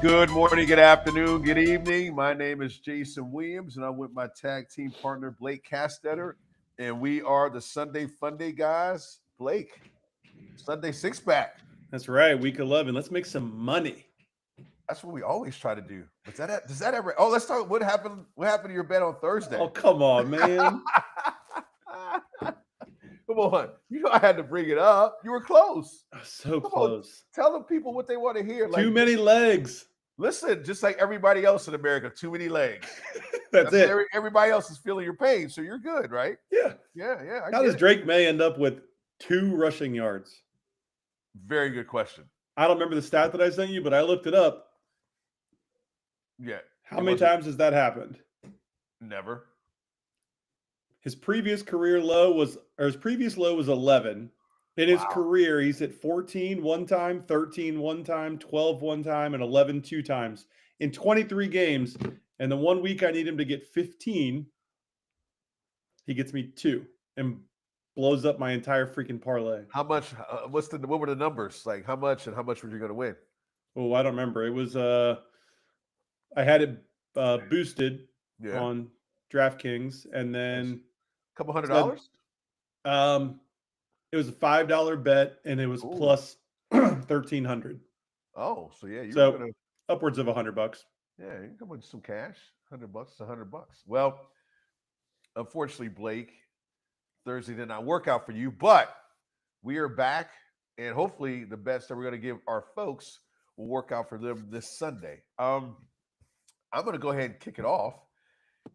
Good morning, good afternoon, good evening. My name is Jason Williams, and I'm with my tag team partner, Blake Castetter. And we are the Sunday Funday guys. Blake, Sunday six pack. That's right. Week 11. Let's make some money. That's what we always try to do. But does that ever? Oh, let's talk. What happened? What happened to your bet on Thursday? Oh, come on, man. Come on. You know I had to bring it up. You were close. So Come on. close. Tell the people what they want to hear. Too many legs. Listen, just like everybody else in America, too many legs. That's it. Everybody else is feeling your pain, so you're good, right? Yeah. Yeah. How does Drake May end up with 2 rushing yards? Very good question. I don't remember the stat that I sent you, but I looked it up. Yeah. How many times has that happened? Never. His previous low was 11. In his career, he's hit 14 one time, 13 one time, 12 one time, and 11 two times in 23 games. And the 1 week I need him to get 15, he gets me 2 and blows up my entire freaking parlay. How much? What were the numbers? Like how much and how much were you going to win? Oh, I don't remember. It was I had it boosted on DraftKings, and then a couple $100. It was a $5 bet, and it was plus 1,300. Oh, so yeah, upwards of $100. Yeah, you can come with some cash. $100, $100. Well, unfortunately, Blake, Thursday did not work out for you, but we are back, and hopefully, the bets that we're going to give our folks will work out for them this Sunday. I'm going to go ahead and kick it off,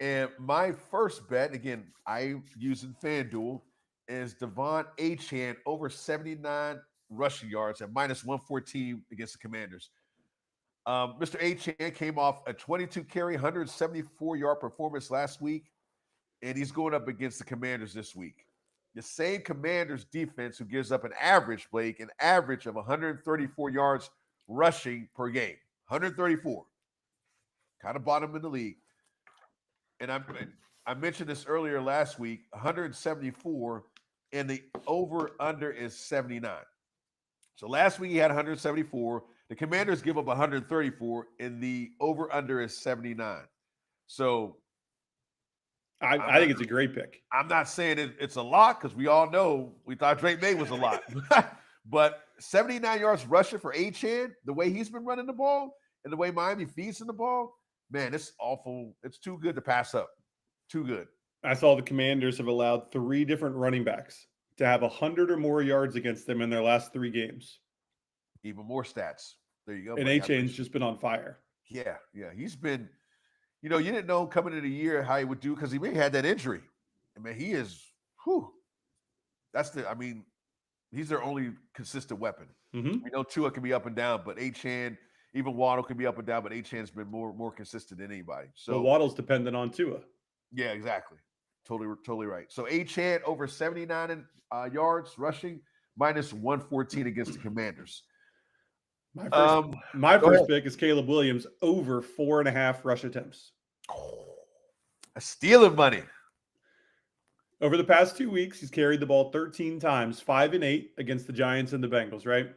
and my first bet, again, I'm using FanDuel, is Devon Achane over 79 rushing yards at minus 114 against the Commanders. Mr. Achane came off a 22-carry, 174-yard performance last week, and he's going up against the Commanders this week. The same Commanders defense who gives up an average of 134 yards rushing per game. 134. Kind of bottom in the league. And I mentioned this earlier last week, 174, and the over-under is 79. So last week he had 174. The Commanders give up 134, and the over-under is 79. So I think it's a great pick. I'm not saying it's a lot because we all know we thought Drake May was a lot. But 79 yards rushing for Achane, the way he's been running the ball and the way Miami feeds in the ball, man, it's awful. It's too good to pass up. Too good. I saw the Commanders have allowed 3 different running backs to have 100 or more yards against them in their last 3 games. Even more stats. There you go. And Achane's just been on fire. Yeah. He's been, you didn't know coming into the year how he would do because he really had that injury. I mean, he is, he's their only consistent weapon. Mm-hmm. We know Tua can be up and down, but Achane, even Waddle can be up and down, but Achane's been more consistent than anybody. So Waddle's dependent on Tua. Yeah, exactly. Totally right. So Achane over 79 yards rushing, minus 114 against the Commanders. My first pick is Caleb Williams over 4.5 rush attempts. Stealing money. Over the past 2 weeks, he's carried the ball 13 times, 5 and 8 against the Giants and the Bengals, right?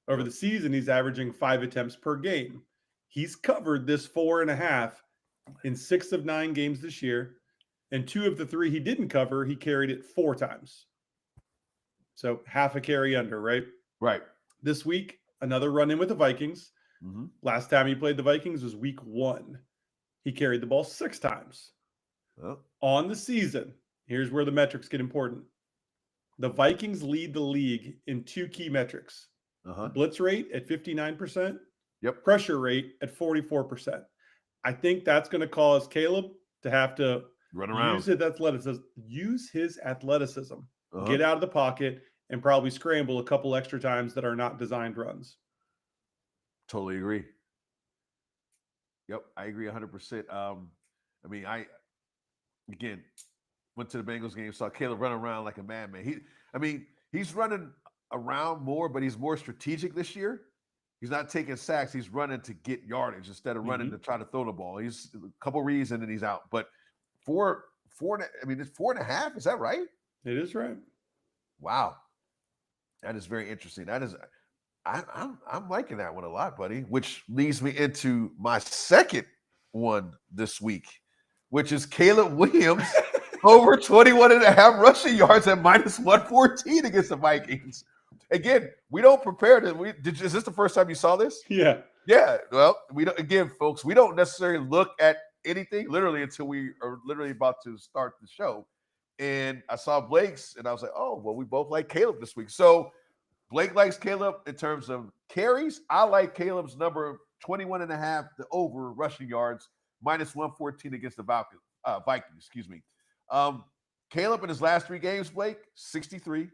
Over the season, he's averaging 5 attempts per game. He's covered this 4.5 in 6 of 9 games this year. And 2 of the 3 he didn't cover, he carried it 4 times. So half a carry under, right? Right. This week, another run in with the Vikings. Mm-hmm. Last time he played the Vikings was week 1. He carried the ball 6 times. Oh. On the season, here's where the metrics get important. The Vikings lead the league in 2 key metrics. Blitz rate at 59%. Yep. Pressure rate at 44%. I think that's going to cause Caleb to have to run around, use his athleticism, get out of the pocket, and probably scramble a couple extra times that are not designed runs. Totally agree. Yep, I agree 100%. I went to the Bengals game, saw Caleb run around like a madman. He's running around more, but he's more strategic this year. He's not taking sacks. He's running to get yardage instead of running to try to throw the ball. He's a couple reads and then he's out. But it's 4.5. Is that right? It is right. Wow. That is very interesting. That is I'm liking that one a lot, buddy, which leads me into my second one this week, which is Caleb Williams over 21.5 rushing yards at minus 114 against the Vikings. Again, we don't prepare to. Is this the first time you saw this? Yeah. Yeah. Well, we don't. Again, folks, we don't necessarily look at anything literally until we are literally about to start the show. And I saw Blake's, and I was like, oh, well, we both like Caleb this week. So Blake likes Caleb in terms of carries. I like Caleb's number 21.5, the over rushing yards, minus 114 against the Vikings. Excuse me. Caleb in his last 3 games, Blake, 63,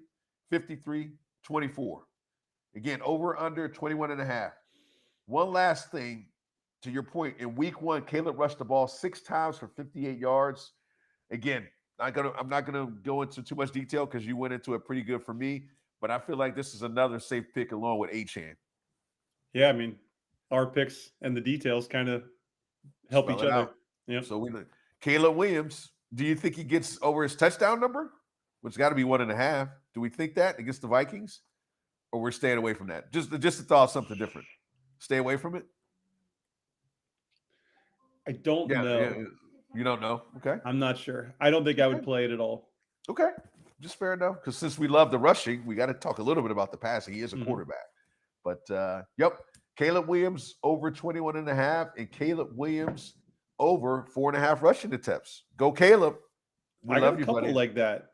53, 24. Again, over under 21.5. One last thing to your point. In week 1, Caleb rushed the ball 6 times for 58 yards. Again, I'm not gonna go into too much detail because you went into it pretty good for me. But I feel like this is another safe pick along with Achane. Yeah, I mean, our picks and the details kind of help each other. Yeah. So Caleb Williams. Do you think he gets over his touchdown number, which got to be 1.5? Do we think that against the Vikings, or we're staying away from that? Just to thought something different. Stay away from it. I don't know. Yeah. You don't know? Okay. I'm not sure. I don't think I would play it at all. Okay. Just fair enough. Because since we love the rushing, we got to talk a little bit about the passing. He is a quarterback. But, yep. Caleb Williams over 21.5 and Caleb Williams over 4.5 rushing attempts. Go, Caleb. I got a couple like that.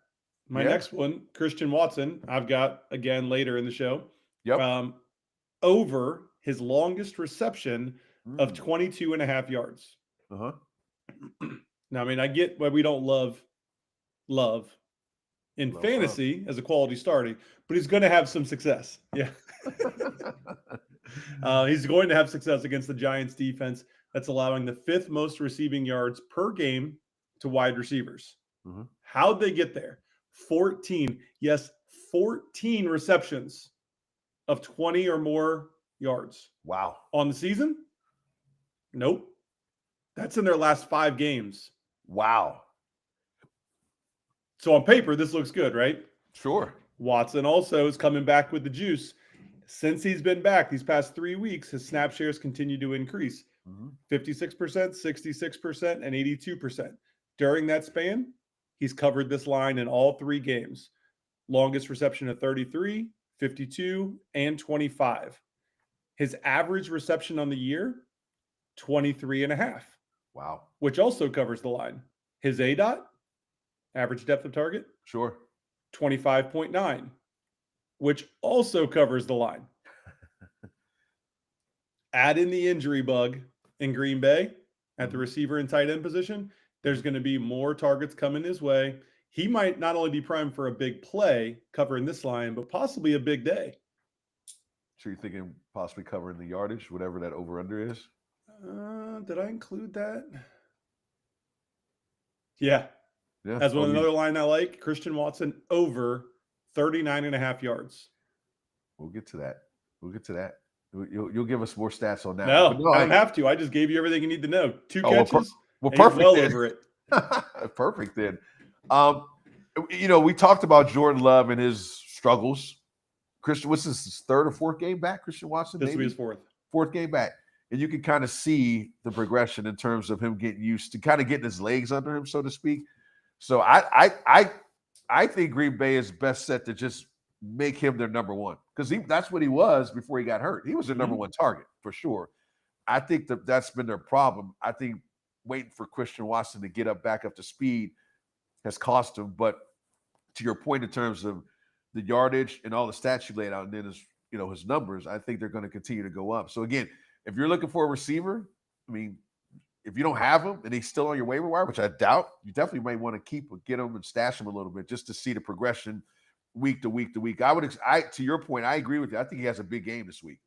My next one, Christian Watson, I've got again later in the show. Yep. Over his longest reception of 22.5 yards. Uh-huh. Now, I mean, I get why we don't love in fantasy as a quality starting, but he's going to have some success. Yeah. He's going to have success against the Giants defense that's allowing the 5th most receiving yards per game to wide receivers. Mm-hmm. How'd they get there? 14. Yes, 14 receptions of 20 or more yards. Wow. On the season? Nope. That's in their last 5 games. Wow. So on paper, this looks good, right? Sure. Watson also is coming back with the juice. Since he's been back these past 3 weeks, his snap shares continue to increase. 56%, 66%, and 82%. During that span, he's covered this line in all 3 games. Longest reception of 33, 52, and 25. His average reception on the year, 23.5. Wow. Which also covers the line. His ADOT, average depth of target, sure, 25.9, which also covers the line. Add in the injury bug in Green Bay at the receiver and tight end position. There's going to be more targets coming his way. He might not only be primed for a big play covering this line, but possibly a big day. So you're thinking possibly covering the yardage, whatever that over-under is? Did I include that? Yeah. Yeah. Another line I like, Christian Watson over 39.5 yards. We'll get to that. You'll give us more stats on that. No, I don't have to. I just gave you everything you need to know. 2 catches. Perfect. Well over it. Perfect then. We talked about Jordan Love and his struggles. Christian, what's his 3rd or 4th game back? Christian Watson? This will be his 4th. 4th game back. And you can kind of see the progression in terms of him getting used to kind of getting his legs under him, so to speak. So I think Green Bay is best set to just make him their number one because that's what he was before he got hurt. He was their number one target for sure. I think that's been their problem. I think waiting for Christian Watson to get back up to speed has cost him. But to your point in terms of the yardage and all the stats you laid out, and then his numbers, I think they're going to continue to go up. So again, if you're looking for a receiver, I mean, if you don't have him and he's still on your waiver wire, which I doubt, you definitely might want to get him and stash him a little bit just to see the progression week to week to week. To your point, I agree with you. I think he has a big game this week.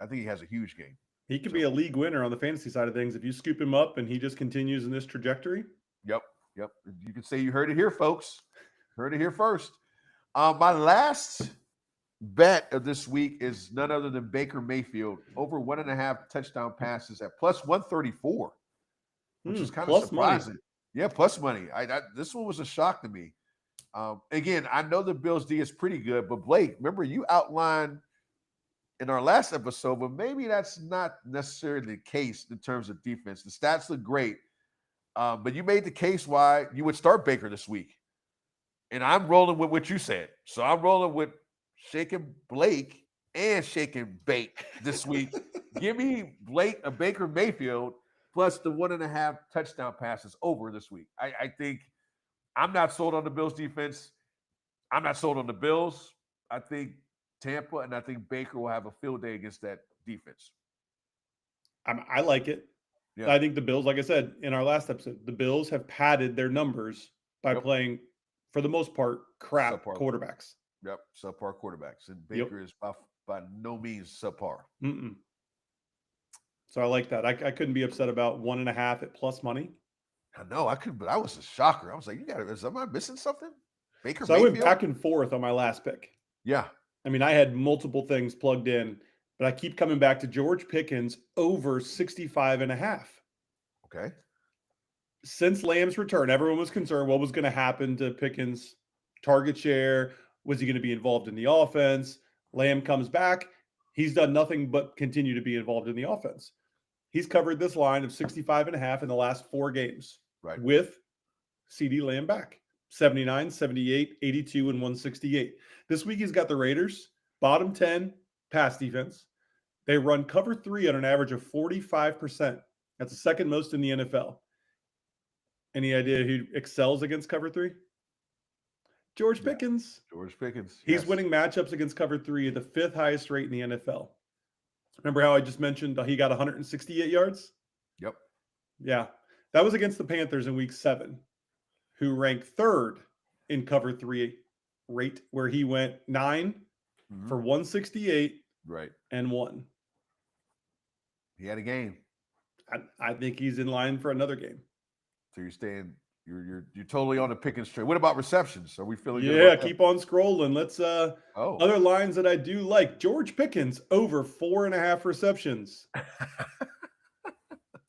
I think he has a huge game. He could be a league winner on the fantasy side of things if you scoop him up and he just continues in this trajectory. Yep. You can say you heard it here, folks. Heard it here first. My last bet of this week is none other than Baker Mayfield over 1.5 touchdown passes at plus 134, which is kind of surprising. Money. Yeah, plus money. This one was a shock to me. Again, I know the Bills D is pretty good, but Blake, remember you outlined in our last episode, but maybe that's not necessarily the case in terms of defense. The stats look great, but you made the case why you would start Baker this week. And I'm rolling with what you said. So I'm rolling with shaking Blake and shaking Bake this week. Give me Baker Mayfield plus the 1.5 touchdown passes over this week. I think I'm not sold on the Bills defense. I'm not sold on the Bills. I think Tampa and I think Baker will have a field day against that defense. I like it. Yeah. I think the Bills, like I said in our last episode, the Bills have padded their numbers by playing, for the most part, crap quarterbacks. Yep, subpar quarterbacks. And Baker is by no means subpar. So I like that. I couldn't be upset about 1.5 at plus money. I know I could, but I was a shocker. I was like, am I missing something? Baker So Mayfield? I went back and forth on my last pick. Yeah. I mean, I had multiple things plugged in, but I keep coming back to George Pickens over 65.5. Okay. Since Lamb's return, everyone was concerned what was going to happen to Pickens' target share. Was he going to be involved in the offense? Lamb comes back. He's done nothing but continue to be involved in the offense. He's covered this line of 65.5 in the last 4 games, right, with CeeDee Lamb back. 79, 78, 82, and 168. This week he's got the Raiders, bottom 10 pass defense. They run cover 3 at an average of 45%. That's the second most in the NFL. Any idea who excels against cover 3? George Pickens. George Pickens. He's winning matchups against cover 3 at the 5th highest rate in the NFL. Remember how I just mentioned he got 168 yards? Yep. Yeah. That was against the Panthers in week 7, who ranked 3rd in cover 3 rate, where he went 9 for 168 and 1. He had a game. I think he's in line for another game. So you're totally on the Pickens train. What about receptions? Are we feeling good? Yeah, keep on scrolling. Let's other lines that I do like. George Pickens over 4.5 receptions.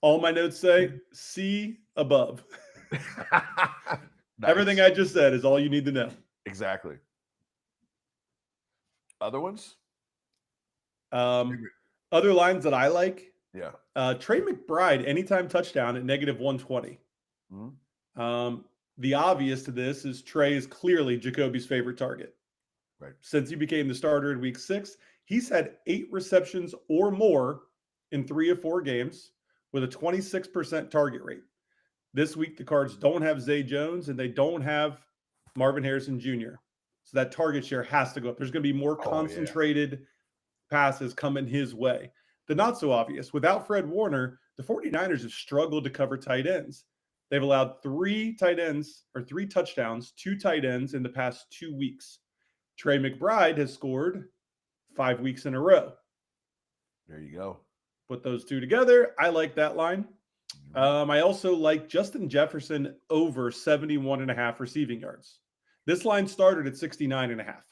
All my notes say C above. Nice. Everything I just said is all you need to know. Exactly. Other ones? Other lines that I like. Yeah. Trey McBride, anytime touchdown at -120. The obvious to this is Trey is clearly Jacoby's favorite target. Right. Since he became the starter in week 6, he's had 8 receptions or more in 3 of 4 games with a 26% target rate. This week, the Cards don't have Zay Jones and they don't have Marvin Harrison Jr. So that target share has to go up. There's going to be more concentrated passes coming his way. The not so obvious, without Fred Warner, the 49ers have struggled to cover tight ends. They've allowed 3 tight ends or 3 touchdowns, 2 tight ends in the past 2 weeks. Trey McBride has scored 5 weeks in a row. There you go. Put those 2 together. I like that line. I also like Justin Jefferson over 71.5 receiving yards. This line started at 69.5.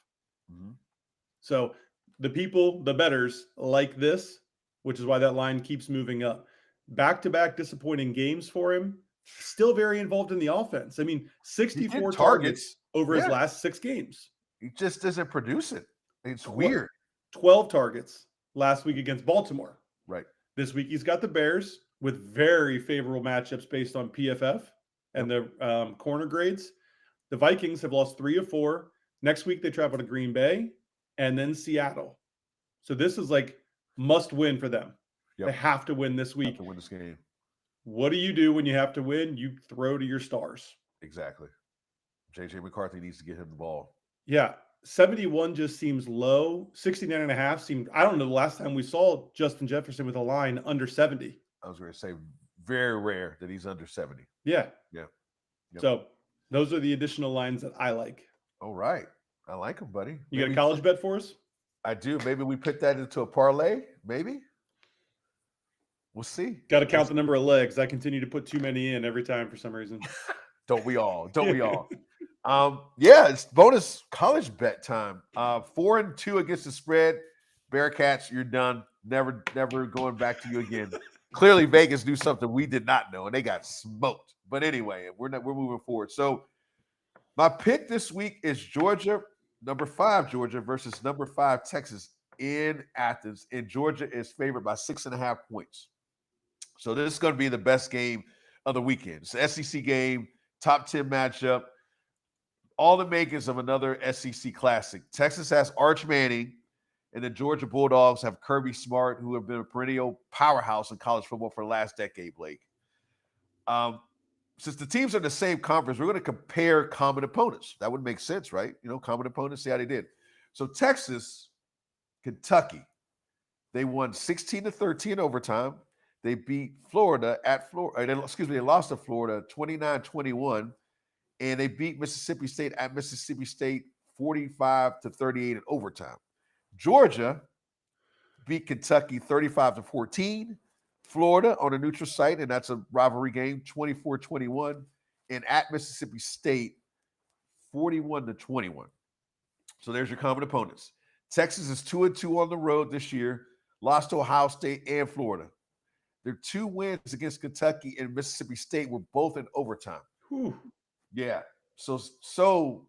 So the people, the bettors, like this, which is why that line keeps moving up. Back-to-back disappointing games for him. Still very involved in the offense. I mean, 64 targets over his last 6 games. He just doesn't produce it. It's weird. 12 targets last week against Baltimore. Right. This week he's got the Bears with very favorable matchups based on PFF and the corner grades. The Vikings have lost 3 of 4. Next week they travel to Green Bay and then Seattle. So this is like must win for them. They have to win this week. Have to win this game. What do you do when you have to win? You throw to your stars. Exactly. JJ McCarthy needs to get him the ball. Yeah. 71 just seems low. 69.5 seemed, I don't know the last time we saw Justin Jefferson with a line under 70. I was going to say very rare that he's under 70. Yeah. Yeah. Yep. So those are the additional lines that I like. All right. I like them, buddy. You got a college bet for us? I do. Maybe we put that into a parlay. Maybe. We'll see. Got to count the number of legs. I continue to put too many in every time for some reason. Don't we all? Don't we all? Yeah, it's bonus college bet time. 4-2 against the spread. Bearcats, you're done. Never going back to you again. Clearly, Vegas knew something we did not know, and they got smoked. But anyway, we're moving forward. So my pick this week is Georgia, number 5 Georgia versus number 5 Texas. in Athens, and Georgia is favored by 6.5 points. So this is going to be the best game of the weekend. It's an SEC game, top 10 matchup, all the makings of another SEC classic. Texas has Arch Manning, and the Georgia Bulldogs have Kirby Smart, who have been a perennial powerhouse in college football for the last decade, Blake. Since the teams are in the same conference, we're going to compare common opponents. That would make sense, right? Common opponents, see how they did. So Texas, Kentucky, they won 16-13 overtime. They beat Florida at Florida. They lost to Florida 29-21, and they beat Mississippi State at Mississippi State 45-38 in overtime. Georgia beat Kentucky 35-14. Florida on a neutral site, and that's a rivalry game, 24-21. And at Mississippi State, 41-21. So there's your common opponents. Texas is 2-2 on the road this year, lost to Ohio State and Florida. Their 2 wins against Kentucky and Mississippi State were both in overtime. Whew. Yeah. So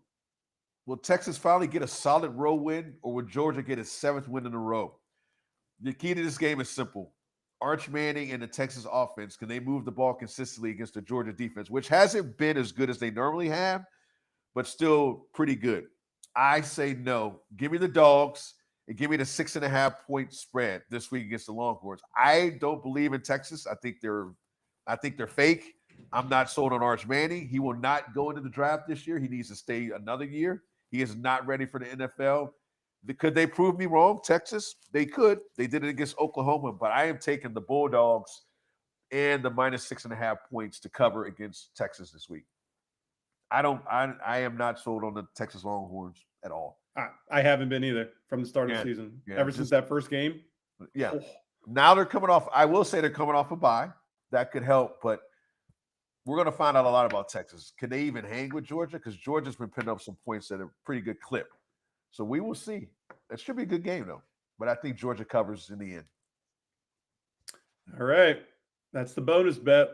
will Texas finally get a solid road win, or will Georgia get its 7th win in a row? The key to this game is simple. Arch Manning and the Texas offense, can they move the ball consistently against the Georgia defense, which hasn't been as good as they normally have, but still pretty good? I say no. Give me the Dogs and give me the 6.5-point spread this week against the Longhorns. I don't believe in Texas. I think they're fake. I'm not sold on Arch Manning. He will not go into the draft this year. He needs to stay another year. He is not ready for the NFL. Could they prove me wrong, Texas? They could. They did it against Oklahoma, but I am taking the Bulldogs and the minus 6.5 points to cover against Texas this week. I am not sold on the Texas Longhorns at all. I haven't been either from the start of the season. Ever since that first game. Yeah. Oh. Now they're coming off. I will say they're coming off a bye. That could help, but we're going to find out a lot about Texas. Can they even hang with Georgia? Because Georgia's been putting up some points at a pretty good clip. So we will see. It should be a good game, though. But I think Georgia covers in the end. All right. That's the bonus bet.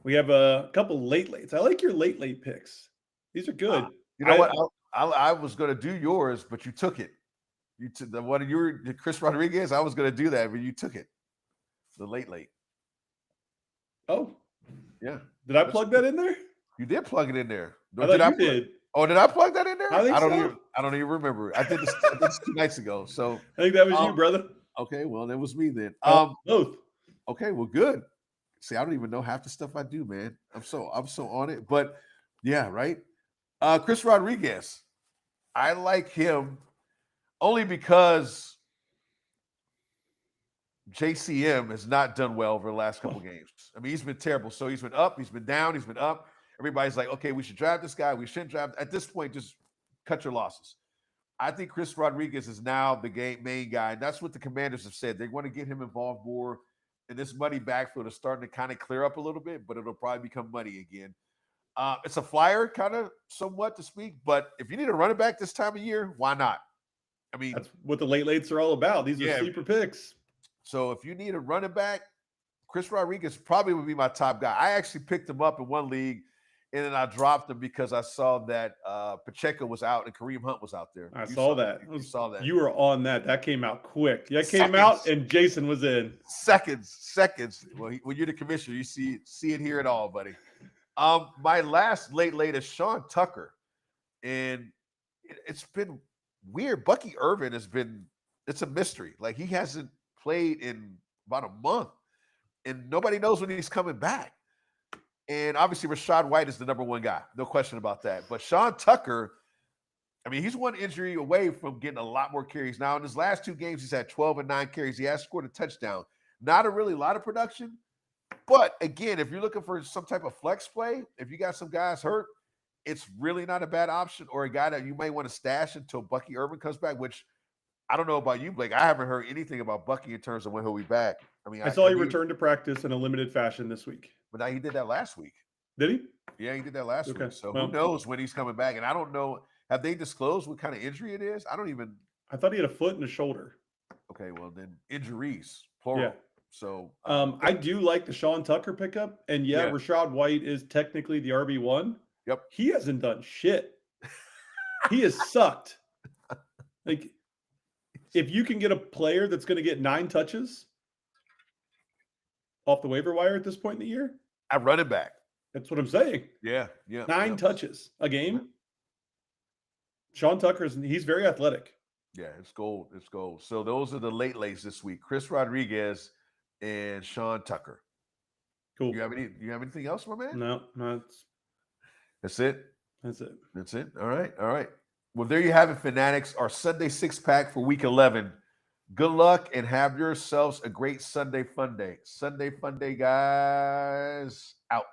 We have a couple late-lates. I like your late picks. These are good. You know what? I was going to do yours, but you took it. You took the one of your Chris Rodriguez. I was going to do that, but you took it. The late. Oh. Yeah. Did I plug that in there? You did plug it in there. I thought you did. Oh, did I plug that in there? I don't even remember. I did this 2 nights ago. So I think that was you, brother. Okay, well, that was me then. Both. Okay, well, good. See, I don't even know half the stuff I do, man. I'm so on it. But yeah, right. Chris Rodriguez. I like him only because JCM has not done well over the last couple games. I mean, he's been terrible. So he's been up, he's been down, he's been up. Everybody's like, okay, we should draft this guy. We shouldn't draft. At this point, just cut your losses. I think Chris Rodriguez is now the main guy. And that's what the Commanders have said. They want to get him involved more. And this muddy backfield is starting to kind of clear up a little bit, but it'll probably become muddy again. It's a flyer, kind of somewhat to speak. But if you need a running back this time of year, why not? I mean, that's what the late-lates are all about. These are sleeper picks. So if you need a running back, Chris Rodriguez probably would be my top guy. I actually picked him up in one league, and then I dropped him because I saw that Pacheco was out and Kareem Hunt was out there. I saw that. You saw that. You were on that. That came out quick. That came out, and Jason was in. Seconds. Well, when you're the commissioner, you see it, hear it all, buddy. My last late is Sean Tucker, and it's been weird. Bucky Irvin it's a mystery. Like, he hasn't played in about a month, and nobody knows when he's coming back. And obviously, Rachaad White is the number one guy. No question about that. But Sean Tucker, I mean, he's one injury away from getting a lot more carries. Now, in his last 2 games, he's had 12 and 9 carries. He has scored a touchdown. Not a really lot of production. But, again, if you're looking for some type of flex play, if you got some guys hurt, it's really not a bad option, or a guy that you might want to stash until Bucky Irvin comes back, which I don't know about you, Blake. I haven't heard anything about Bucky in terms of when he'll be back. I mean, I saw he returned to practice in a limited fashion this week. But now he did that last week. Did he? Yeah, he did that last week. So who knows when he's coming back? And I don't know. Have they disclosed what kind of injury it is? I thought he had a foot and a shoulder. Okay, well then injuries, plural. Yeah. So I do like the Sean Tucker pickup. And Rachaad White is technically the RB1. Yep. He hasn't done shit. He has sucked. Like, if you can get a player that's going to get 9 touches off the waiver wire at this point in the year, I run it back. that's what I'm saying. Yeah. 9 touches a game. Sean Tucker, he's very athletic. Yeah, it's gold. It's gold. So those are the lates this week. Chris Rodriguez and Sean Tucker. Cool. You have anything else, my man? No, That's it. That's it. That's it. All right. Well, there you have it, Fanatics. Our Sunday 6-pack for week 11. Good luck and have yourselves a great Sunday fun day. Sunday fun day, guys. Out.